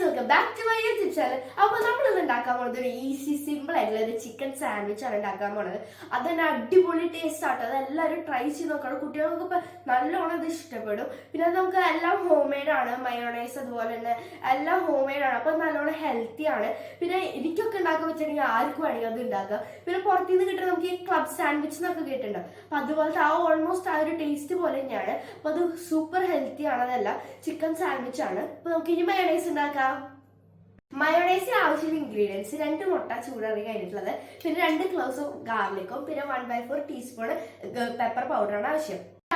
Welcome back to my YouTube channel. അപ്പോൾ നമ്മൾ ഇന്ന് ഉണ്ടാക്കാൻ പോകുന്നത് ഒരു ഈസി സിമ്പിൾ ആയിട്ടുള്ള ഒരു ചിക്കൻ സാൻഡ്വിച്ച് ആണ് ഉണ്ടാക്കാൻ പോകുന്നത്. അത് തന്നെ അടിപൊളി ടേസ്റ്റ് ആട്ടോ. അത് എല്ലാവരും ട്രൈ ചെയ്ത് നോക്കണം. കുട്ടികൾക്ക് ഇപ്പം നല്ലോണം ഇത് ഇഷ്ടപ്പെടും. പിന്നെ അത് നമുക്ക് എല്ലാം ഹോം മെയ്ഡ് ആണ്. മയോണൈസ് അതുപോലെ തന്നെ എല്ലാം ഹോം മെയ്ഡ് ആണ്. അപ്പോൾ നല്ലോണം ഹെൽത്തി ആണ്. പിന്നെ എനിക്കൊക്കെ ഉണ്ടാക്കാൻ വെച്ചിട്ടുണ്ടെങ്കിൽ ആർക്കും വേണമെങ്കിൽ അത് ഉണ്ടാക്കാം. പിന്നെ പുറത്തുനിന്ന് കിട്ടുന്ന നമുക്ക് ഈ ക്ലബ് സാൻഡ്വിച്ച് എന്നൊക്കെ കേട്ടിട്ടുണ്ടോ? അപ്പം അതുപോലത്തെ ഓൾമോസ്റ്റ് ആ ഒരു ടേസ്റ്റ് പോലെ തന്നെയാണ്. അപ്പോൾ അത് സൂപ്പർ ഹെൽത്തി ആണ്. അതല്ല ചിക്കൻ സാൻഡ്വിച്ച് ആണ്. അപ്പോൾ നമുക്ക് ഇനി മയോണൈസ് ഉണ്ടാക്കാം. മയോണൈസിന് ആവശ്യമുള്ള ഇൻഗ്രീഡിയൻസ് 2 മുട്ട ചൂടാറി കഴിഞ്ഞിട്ടുള്ളത്, പിന്നെ 2 ക്ലോവ്സ് ഗാർലിക്കും, പിന്നെ 1/4 ടീസ്പൂൺ പെപ്പർ പൗഡറാണ്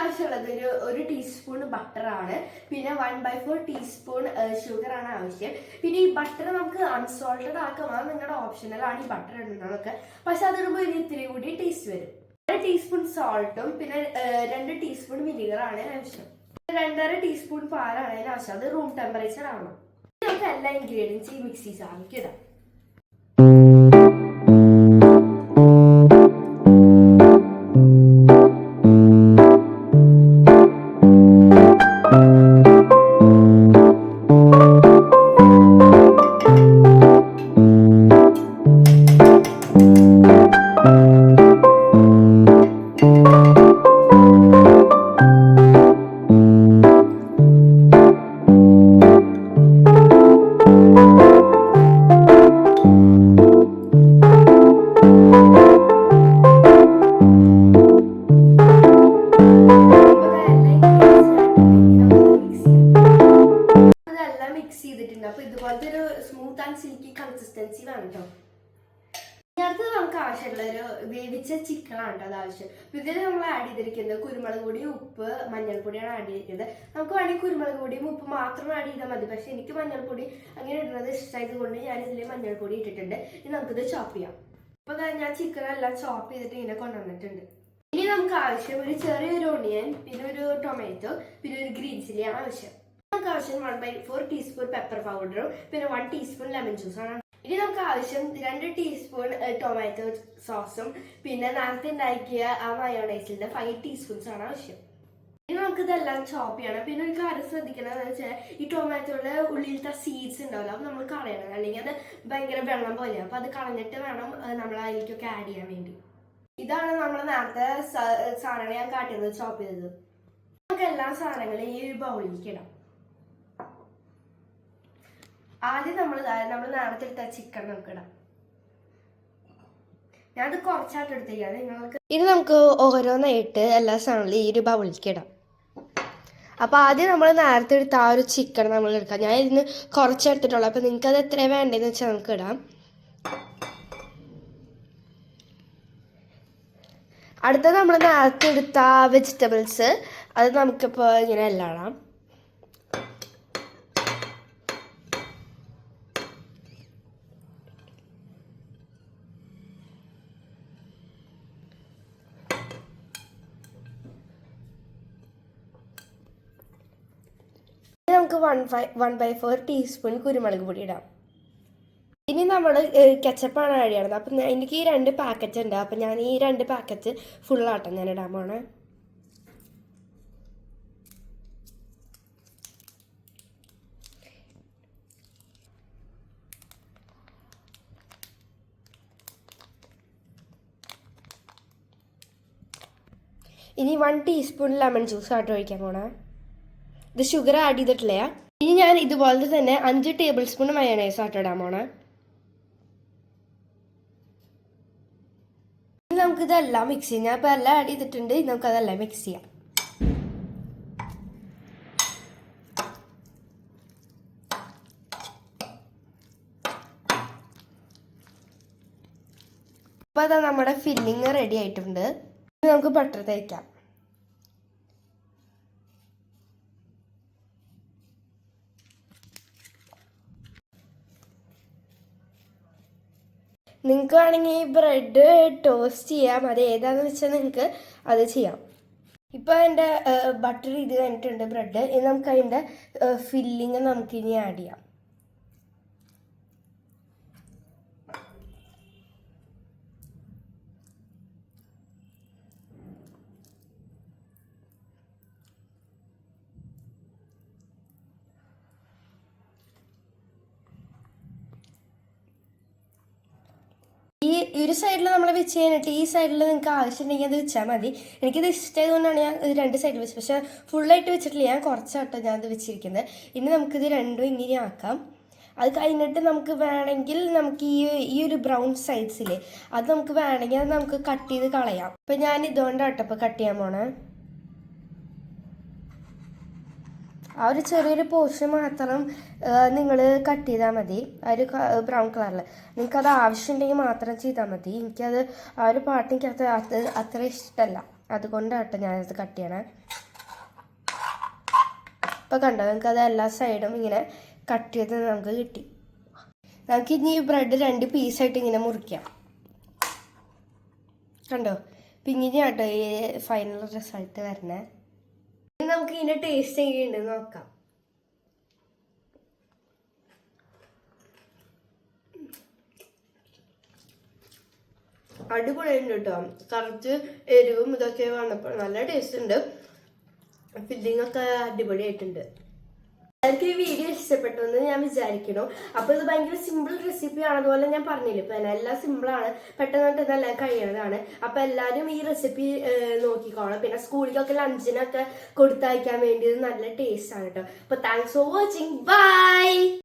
ആവശ്യമുള്ളത്. ഒരു ടീസ്പൂൺ ബട്ടർ ആണ്, പിന്നെ 1/4 ടീസ്പൂൺ ഷുഗർ ആണ് ആവശ്യം. പിന്നെ ഈ ബട്ടർ നമുക്ക് അൺസോൾട്ടഡ് ആക്കാം, അത് നിങ്ങളുടെ ഓപ്ഷണലാണ് ഈ ബട്ടർ ഇടുന്നതൊക്കെ. പക്ഷെ അതിടുമ്പോൾ ഇത്തിരി കൂടി ടേസ്റ്റ് വരും. 1 ടീസ്പൂൺ സോൾട്ടും പിന്നെ 2 ടീസ്പൂൺ വിനീഗർ ആണ് ആവശ്യം. 2.5 ടീസ്പൂൺ പാലാണ് അതിന് ആവശ്യം. അത് റൂം ടെമ്പറേച്ചർ ആവണം. നമുക്ക് എല്ലാ ഇൻഗ്രീഡിയൻസ് ഈ മിക്സി ജാറിലേക്ക് ഇടാം. അപ്പൊ ഇതുപോലത്തെ ഒരു സ്മൂത്ത് ആൻഡ് സിൽക്കി കൺസിസ്റ്റൻസി വേണം കേട്ടോ. അടുത്തത് നമുക്ക് ആവശ്യമുള്ള ഒരു വേവിച്ച ചിക്കൻ ആണ് കേട്ടോ അത് ആവശ്യം. ഇതിൽ നമ്മൾ ആഡ് ചെയ്തിരിക്കുന്നത് കുരുമുളക് പൊടി, ഉപ്പ്, മഞ്ഞൾപ്പൊടിയാണ് ആഡ് ചെയ്തിരിക്കുന്നത്. നമുക്ക് വേണമെങ്കിൽ കുരുമുളക് പൊടിയും ഉപ്പ് മാത്രം ആഡ് ചെയ്താൽ മതി. പക്ഷെ എനിക്ക് മഞ്ഞൾപ്പൊടി അങ്ങനെ ഇടുന്നത് ഇഷ്ടമായത് കൊണ്ട് ഞാൻ ഇതിൽ മഞ്ഞൾപ്പൊടി ഇട്ടിട്ടുണ്ട്. ഇനി നമുക്കിത് ചോപ്പ് ചെയ്യാം. അപ്പൊ ഞാൻ ചിക്കൻ എല്ലാം ചോപ്പ് ചെയ്തിട്ട് ഇങ്ങനെ കൊണ്ടുവന്നിട്ടുണ്ട്. ഇനി നമുക്ക് ആവശ്യം ഒരു ചെറിയൊരു ഓണിയൻ, പിന്നെ ഒരു ടൊമാറ്റോ, പിന്നെ ഒരു ഗ്രീൻ ചില്ലി ആണ് ആവശ്യം. നമുക്ക് ആവശ്യം 1/4 ടീസ്പൂൺ പെപ്പർ പൗഡറും പിന്നെ 1 ടീസ്പൂൺ ലെമൺ ജ്യൂസാണ്. ഇനി നമുക്ക് ആവശ്യം 2 ടീസ്പൂൺ ടൊമാറ്റോ സോസും പിന്നെ നേരത്തെ ഉണ്ടാക്കിയ ആ മയോണൈസിന്റെ 5 ടീസ്പൂൺസ് ആണ് ആവശ്യം. ഇനി നമുക്ക് ഇതെല്ലാം ചോപ്പ് ചെയ്യണം. പിന്നെ ഒരു കാര്യം ശ്രദ്ധിക്കണമെന്ന് വെച്ചാൽ ഈ ടൊമാറ്റോയുടെ ഉള്ളിലത്തെ സീഡ്സ് ഉണ്ടാവില്ല, അപ്പൊ നമ്മൾ കളയണം. അല്ലെങ്കിൽ അത് ഭയങ്കര വെള്ളം പോലെയാണ്. അപ്പൊ അത് കളഞ്ഞിട്ട് വേണം നമ്മൾ അതിലേക്കൊക്കെ ആഡ് ചെയ്യാൻ വേണ്ടി. ഇതാണ് നമ്മൾ നേരത്തെ സാധനങ്ങൾ ഞാൻ കാട്ടിയത് ചോപ്പ് ചെയ്തത്. നമുക്ക് എല്ലാ സാധനങ്ങളും ഈ ഒരു ബൗളിലേക്ക് ഇടാം. ആദ്യം നമ്മൾ നേരത്തെ എടുത്ത ചിക്കൻ നമുക്ക് ഇടാം. ഞാനത് കുറച്ചായിട്ട് എടുത്തേക്കാണ് നിങ്ങൾക്ക്. ഇനി നമുക്ക് ഓരോന്നായിട്ട് എല്ലാ സാധനങ്ങളും ഈ ഒരു ബൗളിലേക്ക് ഇടാം. അപ്പൊ ആദ്യം നമ്മൾ നേരത്തെ എടുത്ത ആ ഒരു ചിക്കൻ നമ്മൾ എടുക്കാം. ഞാൻ ഇതിന് കുറച്ചെടുത്തിട്ടുള്ളൂ. അപ്പൊ നിങ്ങൾക്ക് അത് എത്ര വേണ്ടതെന്ന് വെച്ചാൽ നമുക്ക് ഇടാം. അടുത്തത് നമ്മൾ നേരത്തെ എടുത്ത വെജിറ്റബിൾസ്, അത് നമുക്കിപ്പോൾ ഇങ്ങനെ എല്ലാം ഇടാം. നമുക്ക് 1/4 ടീസ്പൂൺ കുരുമുളക് പൊടി ഇടാം. ഇനി നമ്മൾ കെച്ചപ്പാണ് ആഡ് ചെയ്യണത്. അപ്പം എനിക്ക് ഈ 2 പാക്കറ്റ് ഉണ്ട്. അപ്പം ഞാൻ ഈ 2 പാക്കറ്റ് ഫുള്ളാട്ടം ഞാൻ ഇടാൻ പോണേ. ഇനി 1 ടീസ്പൂൺ ലെമൺ ജ്യൂസ് ആയിട്ട് ഒഴിക്കാൻ പോണേ. ഇത് ഷുഗർ ആഡ് ചെയ്തിട്ടില്ല. ഇനി ഞാൻ ഇതുപോലെ തന്നെ 5 ടേബിൾ സ്പൂൺ മയോണൈസ് ആയിട്ട് ഇടാൻ പോണേ. നമുക്കിതെല്ലാം മിക്സ് ചെയ്യാം. ഞാൻ ഇപ്പോൾ എല്ലാം ആഡ് ചെയ്തിട്ടുണ്ട്. നമുക്കതെല്ലാം മിക്സ് ചെയ്യാം. അപ്പോൾ അതാ നമ്മുടെ ഫില്ലിങ് റെഡി ആയിട്ടുണ്ട്. ഇനി നമുക്ക് ബട്ടർ തേക്കാം. നിങ്ങൾക്ക് വേണമെങ്കിൽ ബ്രെഡ് ടോസ്റ്റ് ചെയ്യാം. അത് ഏതാണെന്ന് വെച്ചാൽ നിങ്ങൾക്ക് അത് ചെയ്യാം. ഇപ്പോൾ എൻ്റെ ബട്ടർ ഇത് കഴിഞ്ഞിട്ടുണ്ട് ബ്രെഡ്. ഇനി നമുക്ക് അതിൻ്റെ ഫില്ലിങ് നമുക്കിനി ആഡ് ചെയ്യാം. ഈ ഒരു സൈഡിൽ നമ്മൾ വെച്ച് കഴിഞ്ഞിട്ട് ഈ സൈഡിൽ നിങ്ങൾക്ക് ആവശ്യമുണ്ടെങ്കിൽ അത് വെച്ചാൽ മതി. എനിക്കിത് ഇഷ്ടമായതുകൊണ്ടാണ് ഞാൻ ഇത് രണ്ട് സൈഡിൽ വെച്ചത്. പക്ഷേ ഫുള്ളായിട്ട് വെച്ചിട്ടില്ല, ഞാൻ കുറച്ചാട്ടോ ഞാനത് വെച്ചിരിക്കുന്നത്. ഇനി നമുക്കിത് രണ്ടും ഇങ്ങനെ ആക്കാം. അത് കഴിഞ്ഞിട്ട് നമുക്ക് വേണമെങ്കിൽ നമുക്ക് ഈ ഒരു ബ്രൗൺ സൈഡ്സില്ലേ അത് നമുക്ക് വേണമെങ്കിൽ അത് നമുക്ക് കട്ട് ചെയ്ത് കളയാം. അപ്പം ഞാൻ ഇതുകൊണ്ടാട്ടോ ഇപ്പോൾ കട്ട് ചെയ്യാൻ പോണേ. ആ ഒരു ചെറിയൊരു പോർഷൻ മാത്രം നിങ്ങൾ കട്ട് ചെയ്താൽ മതി, ആ ഒരു ബ്രൗൺ കളറിൽ. നിങ്ങൾക്കത് ആവശ്യമുണ്ടെങ്കിൽ മാത്രം ചെയ്താൽ മതി. എനിക്കത് ആ ഒരു പാട്ട് എനിക്കത് അത്ര ഇഷ്ടമല്ല, അതുകൊണ്ടാട്ടോ ഞാനത് കട്ട് ചെയ്യണേ. ഇപ്പം കണ്ടോ, നിങ്ങൾക്കത് എല്ലാ സൈഡും ഇങ്ങനെ കട്ട് ചെയ്ത് നമുക്ക് കിട്ടി. നമുക്ക് ഇനി ഈ ബ്രെഡ് 2 പീസായിട്ട് ഇങ്ങനെ മുറിക്കാം. കണ്ടോ, പിങ്ങിനെയാട്ടോ ഈ ഫൈനൽ റിസൾട്ട് വരണേ. നമുക്ക് ഇതിന്റെ ടേസ്റ്റ് എങ്ങനെയുണ്ടെന്ന് നോക്കാം. അടിപൊളിയുണ്ട് കേട്ടോ. കുറച്ച് എരിവും ഇതൊക്കെ വന്നപ്പോൾ നല്ല ടേസ്റ്റ് ഉണ്ട്. ഫില്ലിംഗ് ഒക്കെ അടിപൊളിയായിട്ടുണ്ട്. എനിക്ക് ഈ വീഡിയോ ഇഷ്ടപ്പെട്ടു എന്ന് ഞാൻ വിചാരിക്കുന്നു. അപ്പൊ ഇത് ഭയങ്കര സിമ്പിൾ റെസിപ്പിയാണ്. അതുപോലെ ഞാൻ പറഞ്ഞില്ല, ഇപ്പൊ എല്ലാം സിമ്പിളാണ്, പെട്ടെന്ന് ഇതെല്ലാം കഴിയുന്നതാണ്. അപ്പൊ എല്ലാവരും ഈ റെസിപ്പി നോക്കിക്കോണം. പിന്നെ സ്കൂളിലൊക്കെ ലഞ്ചിനൊക്കെ കൊടുത്തയക്കാൻ വേണ്ടി ഇത് നല്ല ടേസ്റ്റ് ആണ് കേട്ടോ. അപ്പൊ താങ്ക്സ് ഫോർ വാച്ചിങ്. ബൈ.